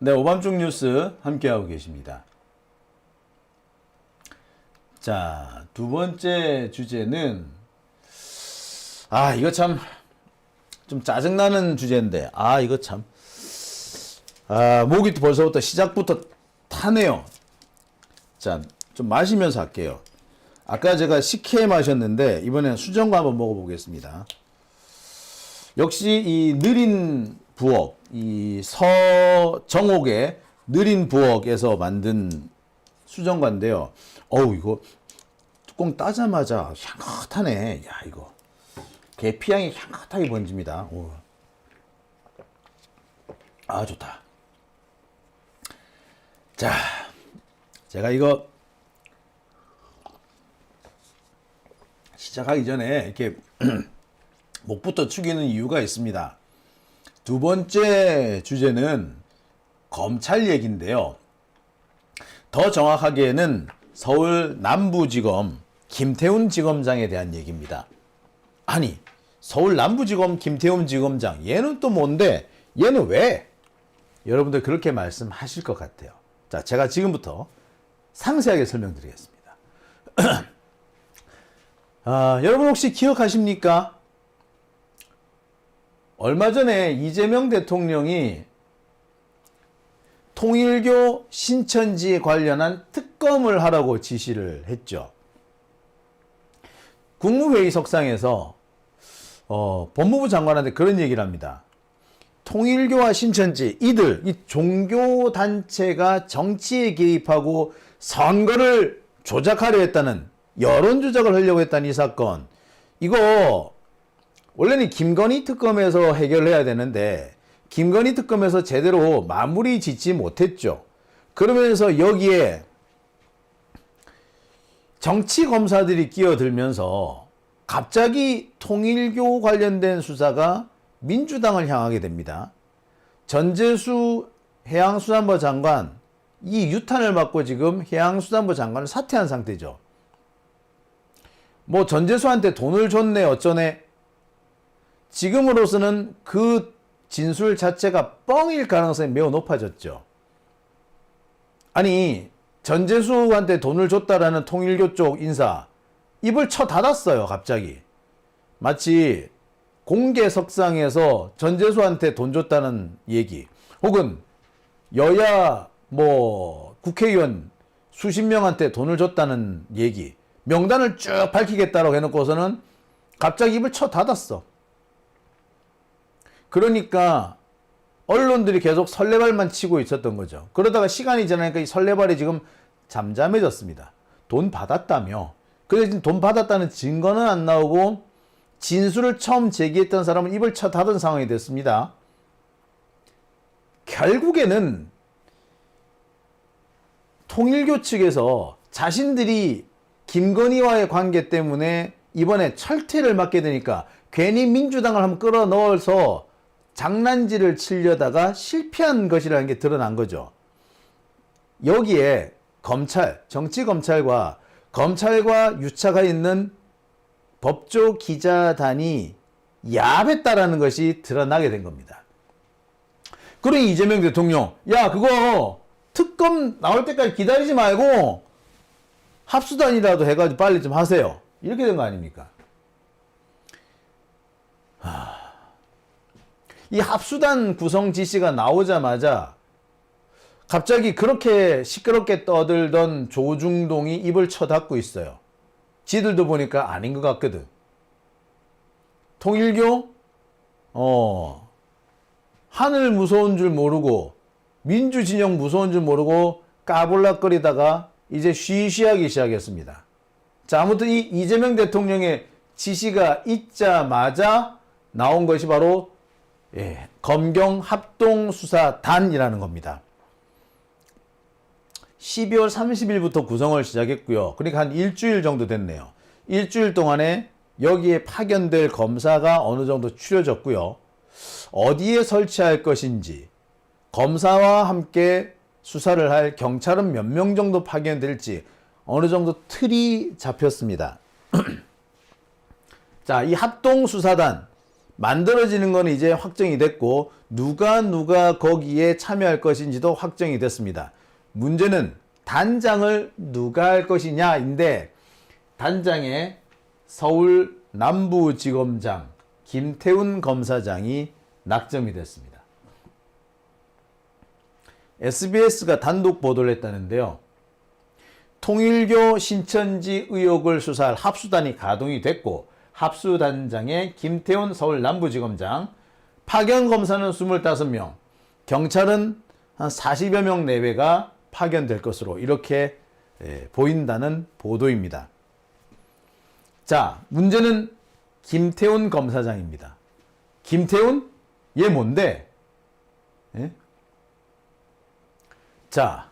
네, 오밤중 뉴스 함께하고 계십니다. 자, 두 번째 주제는, 이거 참, 좀 짜증나는 주제인데, 이거 참, 목이 벌써부터 시작부터 타네요. 자, 좀 마시면서 할게요. 아까 제가 식혜 마셨는데, 이번엔 수정과 한번 먹어보겠습니다. 역시 이 느린 부엌, 이 서정옥의 느린 부엌에서 만든 수정과인데요. 이거 뚜껑 따자마자 향긋하네. 야, 이거 계피향이 향긋하게 번집니다. 좋다. 자, 제가 이거 시작하기 전에 이렇게 목부터 축이는 이유가 있습니다. 두 번째 주제는 검찰 얘기인데요. 더 정확하게는 서울 남부지검 김태훈 지검장에 대한 얘기입니다. 아니, 서울 남부지검 김태훈 지검장, 얘는 또 뭔데? 얘는 왜? 여러분들 그렇게 말씀하실 것 같아요. 자, 제가 지금부터 상세하게 설명드리겠습니다. 여러분 혹시 기억하십니까? 얼마 전에 이재명 대통령이 통일교 신천지에 관련한 특검을 하라고 지시를 했죠. 국무회의석상에서 법무부 장관한테 그런 얘기를 합니다. 통일교와 신천지, 이 종교단체가 정치에 개입하고 선거를 조작하려 했다는, 여론조작을 하려고 했다는 이 사건, 이거 원래는 김건희 특검에서 해결해야 되는데 김건희 특검에서 제대로 마무리 짓지 못했죠. 그러면서 여기에 정치 검사들이 끼어들면서 갑자기 통일교 관련된 수사가 민주당을 향하게 됩니다. 전재수 해양수산부 장관, 이 유탄을 맞고 지금 해양수산부 장관을 사퇴한 상태죠. 뭐 전재수한테 돈을 줬네 어쩌네, 지금으로서는 그 진술 자체가 뻥일 가능성이 매우 높아졌죠. 아니, 전재수한테 돈을 줬다라는 통일교 쪽 인사 입을 쳐 닫았어요. 갑자기 마치 공개석상에서 전재수한테 돈 줬다는 얘기, 혹은 여야 국회의원 수십 명한테 돈을 줬다는 얘기, 명단을 쭉 밝히겠다고 해놓고서는 갑자기 입을 쳐 닫았어. 그러니까 언론들이 계속 설레발만 치고 있었던 거죠. 그러다가 시간이 지나니까 이 설레발이 지금 잠잠해졌습니다. 돈 받았다며. 근데 지금 돈 받았다는 증거는 안 나오고 진술을 처음 제기했던 사람은 입을 쳐 닫은 상황이 됐습니다. 결국에는 통일교 측에서 자신들이 김건희와의 관계 때문에 이번에 철퇴를 맞게 되니까 괜히 민주당을 한번 끌어넣어서 장난질을 치려다가 실패한 것이라는 게 드러난 거죠. 여기에 정치검찰과 검찰과 유착가 있는 법조기자단이 야합했다라는 것이 드러나게 된 겁니다. 그러니 이재명 대통령, 야, 그거 특검 나올 때까지 기다리지 말고 합수단이라도 해가지고 빨리 좀 하세요. 이렇게 된 거 아닙니까? 이 합수단 구성 지시가 나오자마자 갑자기 그렇게 시끄럽게 떠들던 조중동이 입을 쳐닫고 있어요. 지들도 보니까 아닌 것 같거든. 통일교? 하늘 무서운 줄 모르고 민주진영 무서운 줄 모르고 까불락거리다가 이제 쉬쉬하기 시작했습니다. 자, 아무튼 이 이재명 대통령의 지시가 있자마자 나온 것이 바로 검경 합동수사단이라는 겁니다. 12월 30일부터 구성을 시작했고요. 그러니까 한 일주일 정도 됐네요. 일주일 동안에 여기에 파견될 검사가 어느 정도 추려졌고요. 어디에 설치할 것인지, 검사와 함께 수사를 할 경찰은 몇 명 정도 파견될지 어느 정도 틀이 잡혔습니다. 자, 이 합동수사단, 만들어지는 건 이제 확정이 됐고 누가 거기에 참여할 것인지도 확정이 됐습니다. 문제는 단장을 누가 할 것이냐인데 단장에 서울 남부지검장 김태훈 검사장이 낙점이 됐습니다. SBS가 단독 보도를 했다는데요. 통일교 신천지 의혹을 수사할 합수단이 가동이 됐고 합수단장에 김태훈 서울 남부지검장, 파견 검사는 25명, 경찰은 한 40여 명 내외가 파견될 것으로 이렇게 보인다는 보도입니다. 자, 문제는 김태훈 검사장입니다. 김태훈? 얘 뭔데? 예? 자,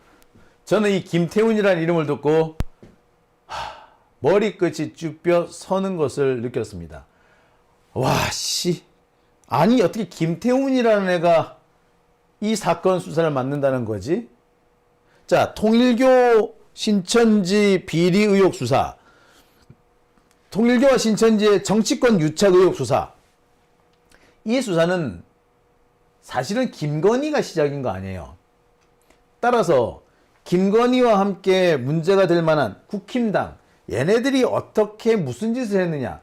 저는 이 김태훈이라는 이름을 듣고 머리끝이 쭈뼛 서는 것을 느꼈습니다. 와, 씨. 아니, 어떻게 김태훈이라는 애가 이 사건 수사를 맡는다는 거지? 자, 통일교 신천지 비리 의혹 수사. 통일교와 신천지의 정치권 유착 의혹 수사. 이 수사는 사실은 김건희가 시작인 거 아니에요. 따라서 김건희와 함께 문제가 될 만한 국힘당, 얘네들이 어떻게 무슨 짓을 했느냐,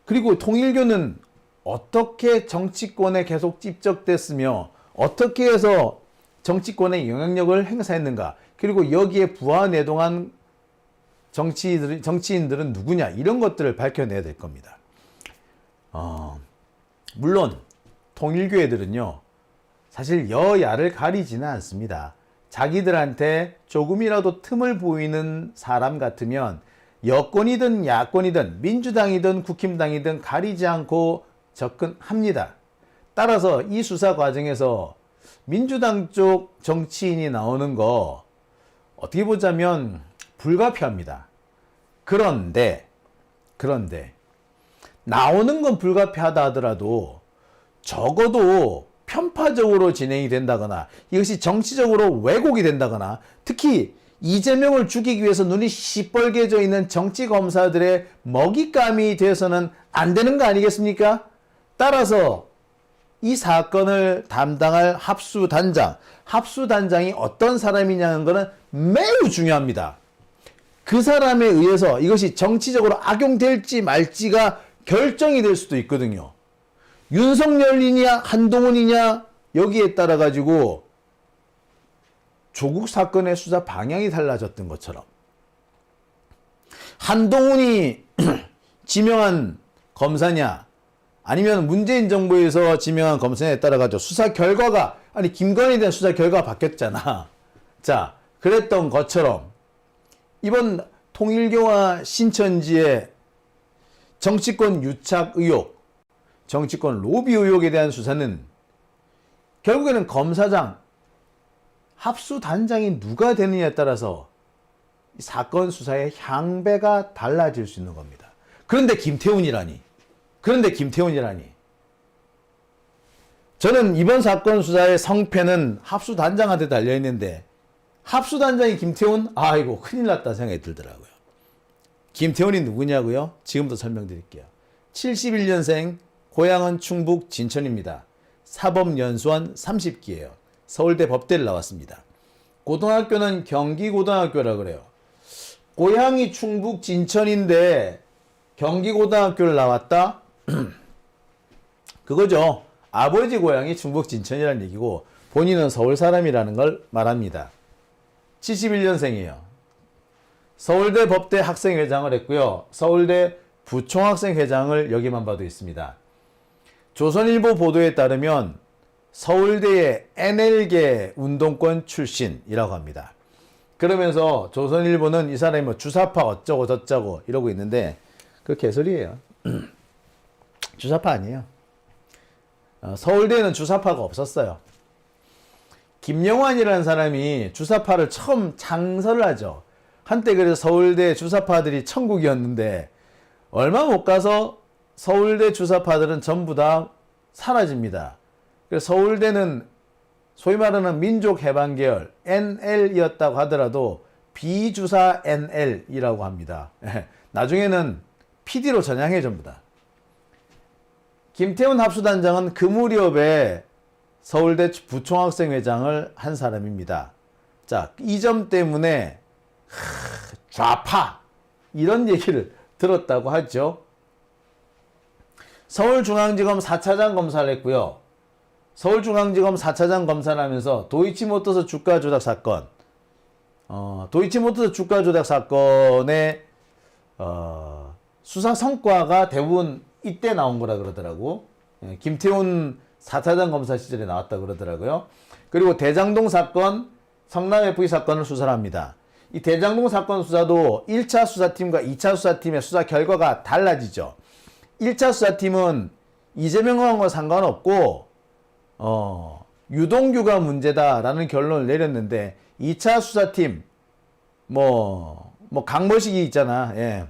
그리고 통일교는 어떻게 정치권에 계속 찝적됐으며 어떻게 해서 정치권의 영향력을 행사했는가, 그리고 여기에 부하내동한 정치인들은 누구냐, 이런 것들을 밝혀내야 될 겁니다. 물론 통일교 애들은요 사실 여야를 가리지는 않습니다. 자기들한테 조금이라도 틈을 보이는 사람 같으면 여권이든 야권이든 민주당이든 국힘당이든 가리지 않고 접근합니다. 따라서 이 수사 과정에서 민주당 쪽 정치인이 나오는 거 어떻게 보자면 불가피합니다. 그런데 나오는 건 불가피하다 하더라도 적어도 편파적으로 진행이 된다거나 이것이 정치적으로 왜곡이 된다거나, 특히 이재명을 죽이기 위해서 눈이 시뻘개져 있는 정치검사들의 먹잇감이 돼서는 안 되는 거 아니겠습니까? 따라서 이 사건을 담당할 합수단장이 어떤 사람이냐는 것은 매우 중요합니다. 그 사람에 의해서 이것이 정치적으로 악용될지 말지가 결정이 될 수도 있거든요. 윤석열이냐 한동훈이냐 여기에 따라 가지고 조국 사건의 수사 방향이 달라졌던 것처럼 한동훈이 지명한 검사냐 아니면 문재인 정부에서 지명한 검사냐에 따라 가지고 수사 결과가, 아니 김건희에 대한 수사 결과가 바뀌었잖아. 자, 그랬던 것처럼 이번 통일교와 신천지의 정치권 유착 의혹, 정치권 로비 의혹에 대한 수사는 결국에는 검사장, 합수단장이 누가 되느냐에 따라서 사건 수사의 향배가 달라질 수 있는 겁니다. 그런데 김태훈이라니. 저는 이번 사건 수사의 성패는 합수단장한테 달려있는데 합수단장이 김태훈? 아이고 큰일 났다 생각이 들더라고요. 김태훈이 누구냐고요? 지금부터 설명드릴게요. 71년생, 고향은 충북 진천입니다. 사법연수원 30기예요. 서울대 법대를 나왔습니다. 고등학교는 경기고등학교라 그래요. 고향이 충북 진천인데 경기고등학교를 나왔다? 그거죠. 아버지 고향이 충북 진천이라는 얘기고 본인은 서울 사람이라는 걸 말합니다. 71년생이에요. 서울대 법대 학생회장을 했고요. 서울대 부총학생회장을 여기만 봐도 있습니다. 조선일보 보도에 따르면 서울대의 NL계 운동권 출신이라고 합니다. 그러면서 조선일보는 이 사람이 뭐 주사파 어쩌고 저쩌고 이러고 있는데 그 개소리예요. 주사파 아니에요. 서울대에는 주사파가 없었어요. 김영환이라는 사람이 주사파를 처음 창설을 하죠. 한때 그래서 서울대 주사파들이 천국이었는데 얼마 못 가서 서울대 주사파들은 전부 다 사라집니다. 그래서 서울대는 소위 말하는 민족해방계열 NL이었다고 하더라도 비주사 NL이라고 합니다. 나중에는 PD로 전향해 전부 다. 김태훈 합수단장은 그 무렵에 서울대 부총학생회장을 한 사람입니다. 자, 이 점 때문에 좌파 이런 얘기를 들었다고 하죠. 서울중앙지검 4차장 검사를 했고요. 서울중앙지검 4차장 검사를 하면서 도이치모터스 주가 조작 사건, 도이치모터스 주가 조작 사건의 수사 성과가 대부분 이때 나온 거라 그러더라고. 김태훈 4차장 검사 시절에 나왔다 그러더라고요. 그리고 대장동 사건, 성남 FE 사건을 수사를 합니다. 이 대장동 사건 수사도 1차 수사팀과 2차 수사팀의 수사 결과가 달라지죠. 1차 수사팀은 이재명과 상관없고 유동규가 문제다라는 결론을 내렸는데 2차 수사팀 강머식이 있잖아. 예.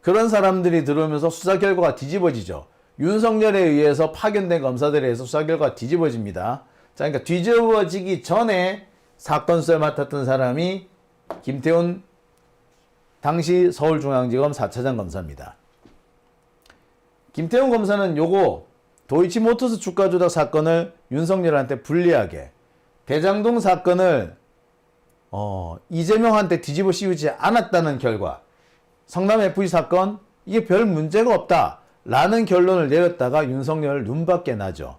그런 사람들이 들어오면서 수사 결과가 뒤집어지죠. 윤석열에 의해서 파견된 검사들에 의해서 수사 결과가 뒤집어집니다. 자, 그러니까 뒤집어지기 전에 사건 수사를 맡았던 사람이 김태훈 당시 서울중앙지검 4차장 검사입니다. 김태훈 검사는 요거 도이치모터스 주가 조작 사건을 윤석열한테 불리하게, 대장동 사건을 이재명한테 뒤집어 씌우지 않았다는 결과, 성남 FE 사건 이게 별 문제가 없다라는 결론을 내렸다가 윤석열을 눈밖에 나죠.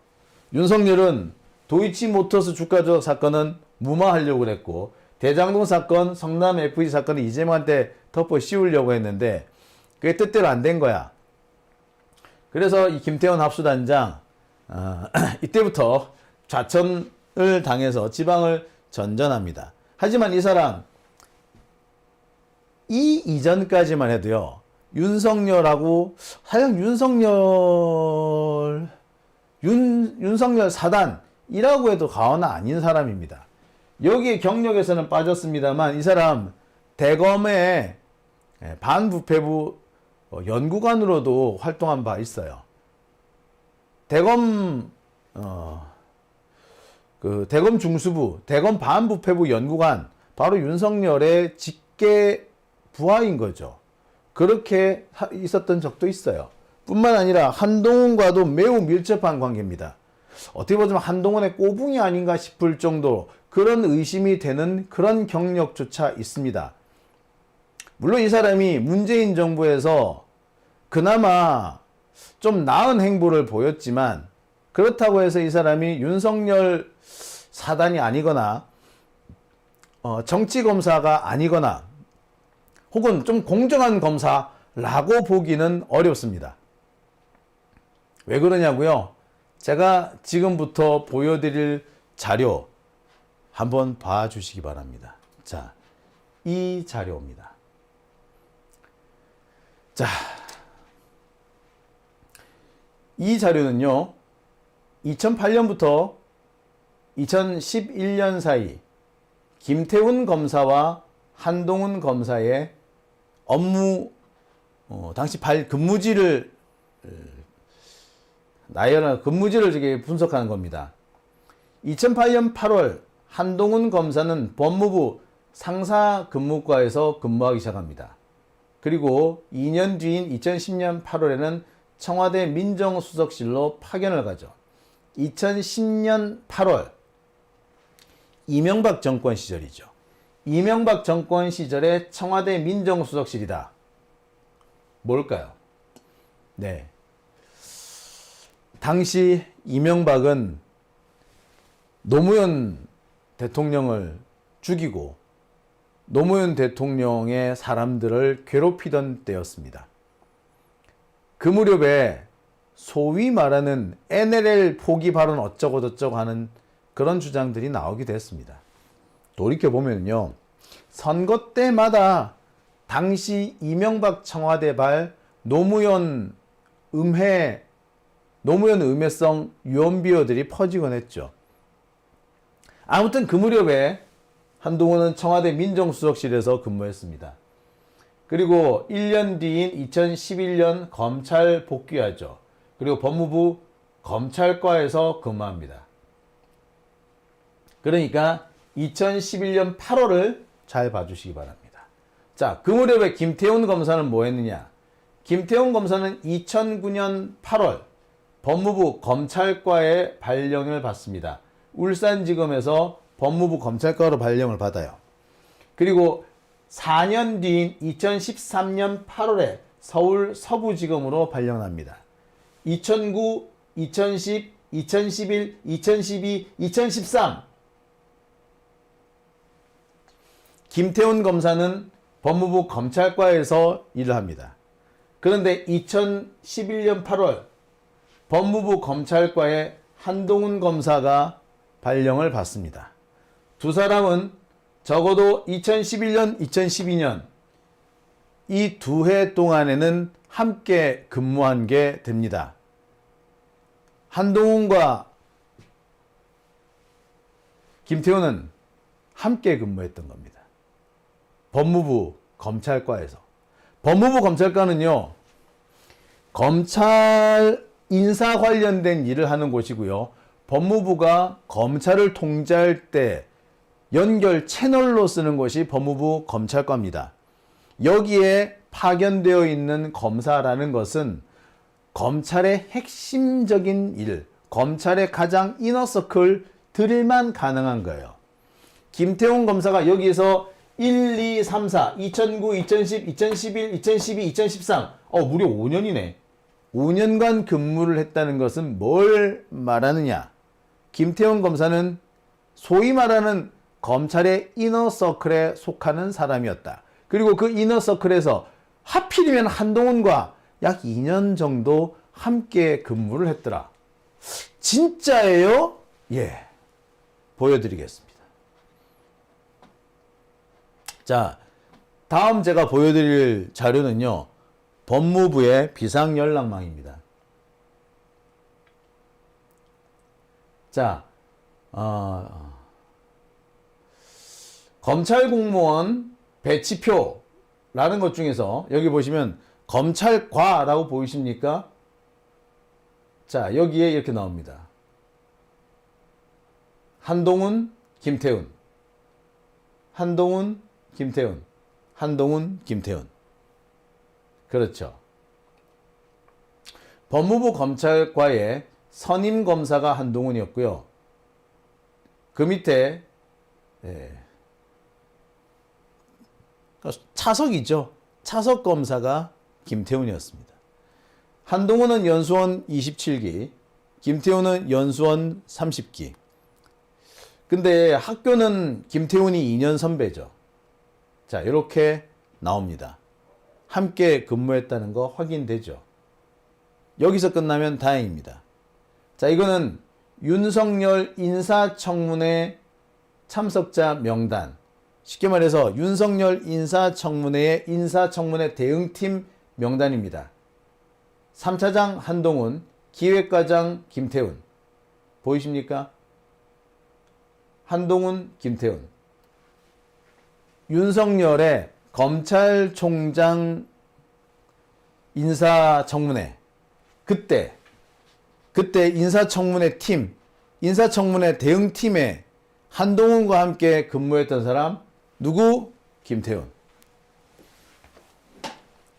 윤석열은 도이치모터스 주가 조작 사건은 무마하려고 그랬고, 대장동 사건, 성남 FE 사건을 이재명한테 덮어 씌우려고 했는데 그게 뜻대로 안 된 거야. 그래서 이 김태훈 합수단장 이때부터 좌천을 당해서 지방을 전전합니다. 하지만 이 사람 이 이전까지만 해도요, 윤석열 사단이라고 해도 과언은 아닌 사람입니다. 여기에 경력에서는 빠졌습니다만 이 사람 대검의 반부패부 연구관으로도 활동한 바 있어요. 대검 대검 중수부, 대검 반부패부 연구관, 바로 윤석열의 직계 부하인 거죠. 그렇게 있었던 적도 있어요. 뿐만 아니라 한동훈과도 매우 밀접한 관계입니다. 어떻게 보자면 한동훈의 꼬붕이 아닌가 싶을 정도 그런 의심이 되는 그런 경력조차 있습니다. 물론 이 사람이 문재인 정부에서 그나마 좀 나은 행보를 보였지만, 그렇다고 해서 이 사람이 윤석열 사단이 아니거나 정치검사가 아니거나 혹은 좀 공정한 검사라고 보기는 어렵습니다. 왜 그러냐고요? 제가 지금부터 보여드릴 자료 한번 봐주시기 바랍니다. 자, 이 자료입니다. 자, 이 자료는요, 2008년부터 2011년 사이 김태훈 검사와 한동훈 검사의 업무, 당시 근무지를 나열한 근무지를 분석하는 겁니다. 2008년 8월 한동훈 검사는 법무부 상사근무과에서 근무하기 시작합니다. 그리고 2년 뒤인 2010년 8월에는 청와대 민정수석실로 파견을 가죠. 2010년 8월 이명박 정권 시절이죠. 이명박 정권 시절의 청와대 민정수석실이다. 뭘까요? 네. 당시 이명박은 노무현 대통령을 죽이고 노무현 대통령의 사람들을 괴롭히던 때였습니다. 그 무렵에 소위 말하는 NLL 포기 발언 어쩌고저쩌고 하는 그런 주장들이 나오기도 했습니다. 돌이켜보면요, 선거 때마다 당시 이명박 청와대발 노무현 음해성 유언비어들이 퍼지곤 했죠. 아무튼 그 무렵에 한동훈은 청와대 민정수석실에서 근무했습니다. 그리고 1년 뒤인 2011년 검찰 복귀하죠. 그리고 법무부 검찰과에서 근무합니다. 그러니까 2011년 8월을 잘 봐주시기 바랍니다. 자, 그 무렵에 김태훈 검사는 뭐 했느냐? 김태훈 검사는 2009년 8월 법무부 검찰과에 발령을 받습니다. 울산지검에서 법무부 검찰과로 발령을 받아요. 그리고 4년 뒤인 2013년 8월에 서울 서부지검으로 발령납니다. 2009, 2010, 2011, 2012, 2013 김태훈 검사는 법무부 검찰과에서 일을 합니다. 그런데 2011년 8월 법무부 검찰과에 한동훈 검사가 발령을 받습니다. 두 사람은 적어도 2011년, 2012년 이 두 해 동안에는 함께 근무한 게 됩니다. 한동훈과 김태훈은 함께 근무했던 겁니다. 법무부 검찰과에서. 법무부 검찰과는요, 검찰 인사 관련된 일을 하는 곳이고요. 법무부가 검찰을 통제할 때 연결 채널로 쓰는 것이 법무부 검찰과입니다. 여기에 파견되어 있는 검사라는 것은 검찰의 핵심적인 일, 검찰의 가장 이너서클들만 가능한 거예요. 김태훈 검사가 여기에서 1, 2, 3, 4, 2009, 2010, 2011, 2012, 2013 무려 5년이네. 5년간 근무를 했다는 것은 뭘 말하느냐? 김태훈 검사는 소위 말하는 검찰의 이너서클에 속하는 사람이었다. 그리고 그 이너서클에서 하필이면 한동훈과 약 2년 정도 함께 근무를 했더라. 진짜예요? 예. 보여드리겠습니다. 자, 다음 제가 보여드릴 자료는요. 법무부의 비상연락망입니다. 자, 검찰 공무원 배치표라는 것 중에서 여기 보시면 검찰과라고 보이십니까? 자, 여기에 이렇게 나옵니다. 한동훈, 김태훈. 한동훈, 김태훈. 한동훈, 김태훈. 그렇죠. 법무부 검찰과의 선임 검사가 한동훈이었고요. 그 밑에 차석이죠. 차석 검사가 김태훈이었습니다. 한동훈은 연수원 27기, 김태훈은 연수원 30기. 근데 학교는 김태훈이 2년 선배죠. 자, 이렇게 나옵니다. 함께 근무했다는 거 확인되죠. 여기서 끝나면 다행입니다. 자, 이거는 윤석열 인사청문회 참석자 명단. 쉽게 말해서 윤석열 인사청문회의 인사청문회 대응팀 명단입니다. 3차장 한동훈, 기획과장 김태훈. 보이십니까? 한동훈, 김태훈. 윤석열의 검찰총장 인사청문회. 그때 인사청문회 팀, 인사청문회 대응팀에 한동훈과 함께 근무했던 사람, 누구? 김태훈.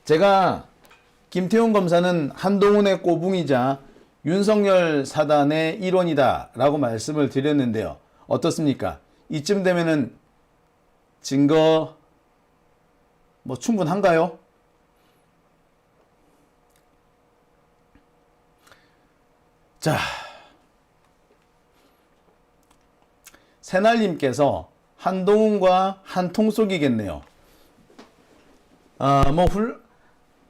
제가 김태훈 검사는 한동훈의 꼬붕이자 윤석열 사단의 일원이다 라고 말씀을 드렸는데요. 어떻습니까? 이쯤 되면은 증거 충분한가요? 자, 새날님께서 한동훈과 한통속이겠네요.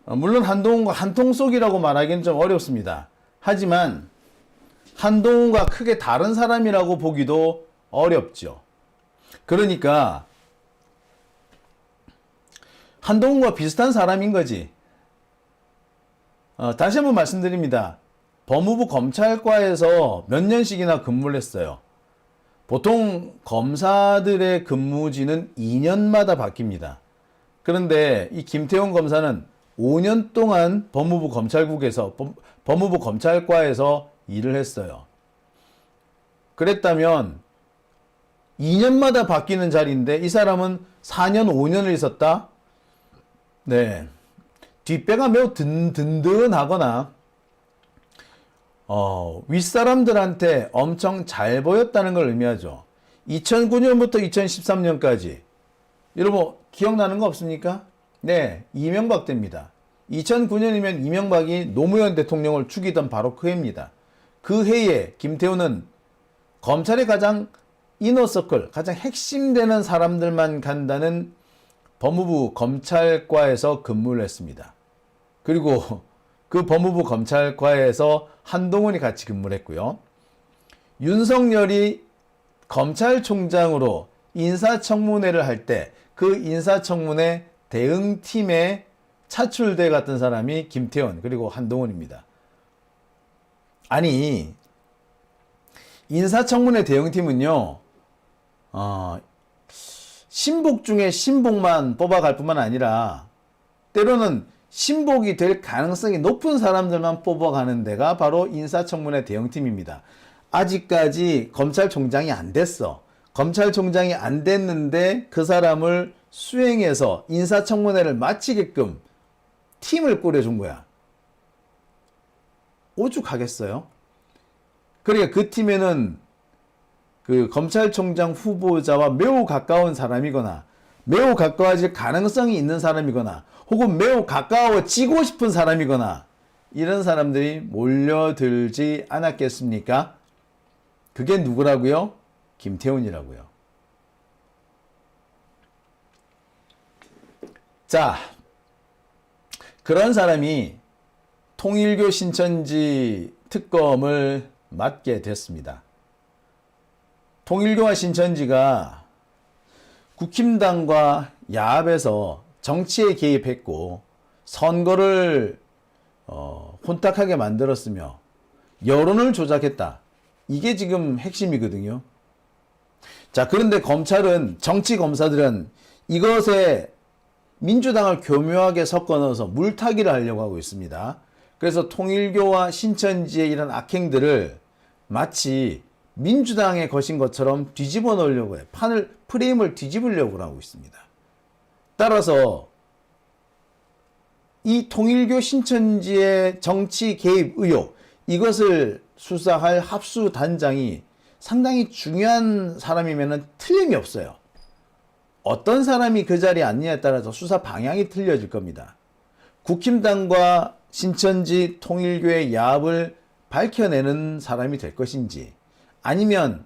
물론 한동훈과 한통속이라고 말하기는 좀 어렵습니다. 하지만 한동훈과 크게 다른 사람이라고 보기도 어렵죠. 그러니까 한동훈과 비슷한 사람인 거지. 다시 한번 말씀드립니다. 법무부 검찰과에서 몇 년씩이나 근무를 했어요. 보통 검사들의 근무지는 2년마다 바뀝니다. 그런데 이 김태훈 검사는 5년 동안 법무부 검찰국에서 법무부 검찰과에서 일을 했어요. 그랬다면 2년마다 바뀌는 자리인데 이 사람은 4년, 5년을 있었다? 네. 뒷배가 매우 든든하거나 윗사람들한테 엄청 잘 보였다는 걸 의미하죠. 2009년부터 2013년까지 여러분 기억나는 거 없습니까? 네, 이명박 때입니다. 2009년이면 이명박이 노무현 대통령을 죽이던 바로 그 해입니다. 그 해에 김태우는 검찰의 가장 이너서클, 가장 핵심되는 사람들만 간다는 법무부 검찰과에서 근무를 했습니다. 그리고 그 법무부 검찰과에서 한동훈이 같이 근무를 했고요. 윤석열이 검찰총장으로 인사청문회를 할 때 그 인사청문회 대응팀에 차출돼 갔던 사람이 김태원 그리고 한동훈입니다. 아니 인사청문회 대응팀은요 신복 중에 신복만 뽑아갈 뿐만 아니라 때로는 신복이 될 가능성이 높은 사람들만 뽑아가는 데가 바로 인사청문회 대응팀입니다. 아직까지 검찰총장이 안 됐어. 검찰총장이 안 됐는데 그 사람을 수행해서 인사청문회를 마치게끔 팀을 꾸려준 거야. 오죽하겠어요? 그러니까 그 팀에는 그 검찰총장 후보자와 매우 가까운 사람이거나 매우 가까워질 가능성이 있는 사람이거나 혹은 매우 가까워지고 싶은 사람이거나 이런 사람들이 몰려들지 않았겠습니까? 그게 누구라고요? 김태훈이라고요. 자, 그런 사람이 통일교 신천지 특검을 맡게 됐습니다. 통일교와 신천지가 국힘당과 야합에서 정치에 개입했고 선거를 혼탁하게 만들었으며 여론을 조작했다. 이게 지금 핵심이거든요. 자, 그런데 검찰은, 정치 검사들은 이것에 민주당을 교묘하게 섞어 넣어서 물타기를 하려고 하고 있습니다. 그래서 통일교와 신천지의 이런 악행들을 마치 민주당의 것인 것처럼 뒤집어 놓으려고 해요. 프레임을 뒤집으려고 하고 있습니다. 따라서 이 통일교 신천지의 정치 개입 의혹, 이것을 수사할 합수단장이 상당히 중요한 사람이면 틀림이 없어요. 어떤 사람이 그 자리에 앉느냐에 따라서 수사 방향이 틀려질 겁니다. 국힘당과 신천지 통일교의 야합을 밝혀내는 사람이 될 것인지, 아니면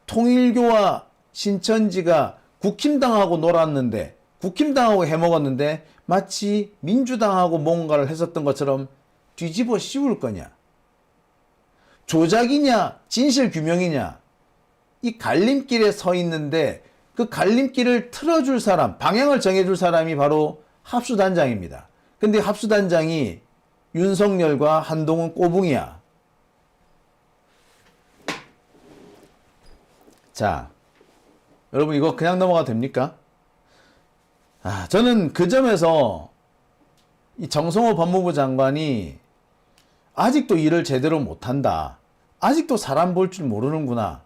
통일교와 신천지가 국힘당하고 놀았는데, 국힘당하고 해먹었는데 마치 민주당하고 뭔가를 했었던 것처럼 뒤집어 씌울 거냐, 조작이냐 진실규명이냐, 이 갈림길에 서 있는데 그 갈림길을 틀어줄 사람, 방향을 정해줄 사람이 바로 합수단장입니다. 근데 합수단장이 윤석열과 한동훈 꼬붕이야. 자, 여러분 이거 그냥 넘어가도 됩니까? 저는 그 점에서 이 정성호 법무부 장관이 아직도 일을 제대로 못한다. 아직도 사람 볼 줄 모르는구나.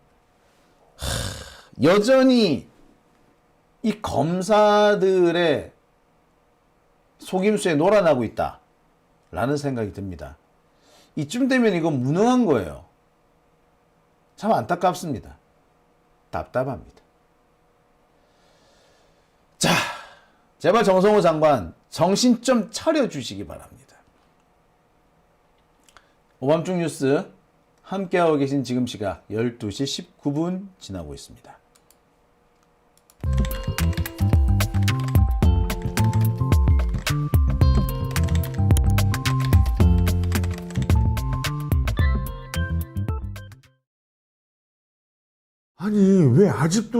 여전히 이 검사들의 속임수에 놀아나고 있다 라는 생각이 듭니다. 이쯤 되면 이거 무능한 거예요. 참 안타깝습니다. 답답합니다. 자, 제발 정성호 장관 정신 좀 차려주시기 바랍니다. 오밤중 뉴스 함께하고 계신 지금 시각 12시 19분 지나고 있습니다. 아니, 왜 아직도